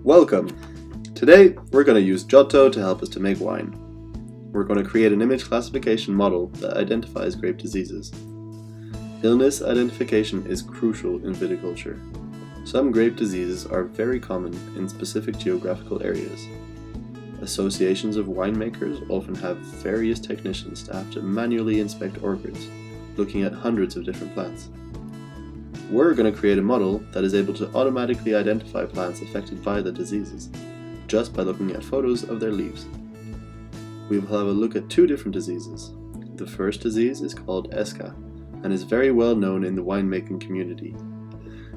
Welcome! Today we're going to use Giotto to help us to make wine. We're going to create an image classification model that identifies grape diseases. Illness identification is crucial in viticulture. Some grape diseases are very common in specific geographical areas. Associations of winemakers often have various technicians that have to manually inspect orchards, looking at hundreds of different plants. We're going to create a model that is able to automatically identify plants affected by the diseases, just by looking at photos of their leaves. We will have a look at two different diseases. The first disease is called ESCA, and is very well known in the winemaking community.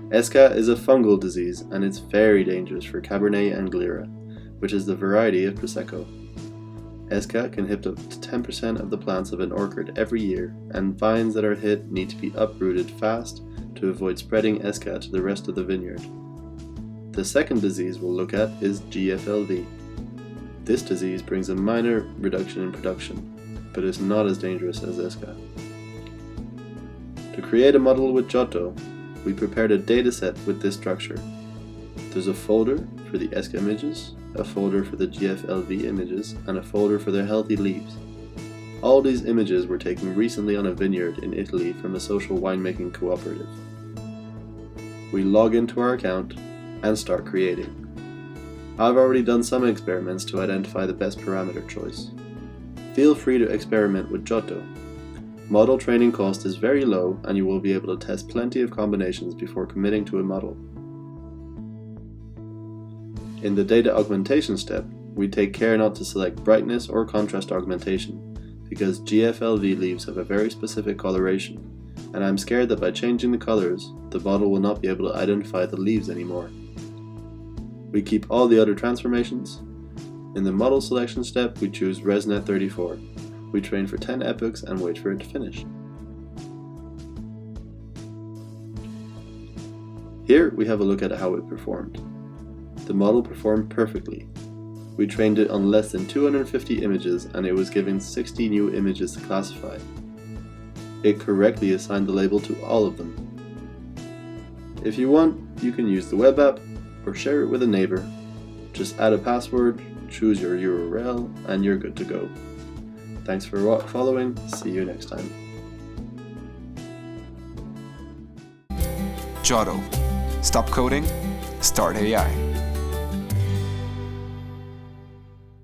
ESCA is a fungal disease, and it's very dangerous for Cabernet and Glera, which is the variety of Prosecco. ESCA can hit up to 10% of the plants of an orchard every year, and vines that are hit need to be uprooted fast to avoid spreading ESCA to the rest of the vineyard. The second disease we'll look at is GFLV. This disease brings a minor reduction in production, but is not as dangerous as ESCA. To create a model with Giotto, we prepared a dataset with this structure. There's a folder for the ESCA images, a folder for the GFLV images, and a folder for their healthy leaves. All these images were taken recently on a vineyard in Italy from a social winemaking cooperative. We log into our account and start creating. I've already done some experiments to identify the best parameter choice. Feel free to experiment with Giotto. Model training cost is very low, and you will be able to test plenty of combinations before committing to a model. In the data augmentation step, we take care not to select brightness or contrast augmentation, because GFLV leaves have a very specific coloration, and I'm scared that by changing the colors, the model will not be able to identify the leaves anymore. We keep all the other transformations. In the model selection step, we choose ResNet 34. We train for 10 epochs and wait for it to finish. Here we have a look at how it performed. The model performed perfectly. We trained it on less than 250 images, and it was given 60 new images to classify. It correctly assigned the label to all of them. If you want, you can use the web app or share it with a neighbor. Just add a password, choose your URL, and you're good to go. Thanks for following. See you next time. Giotto. Stop coding, start AI.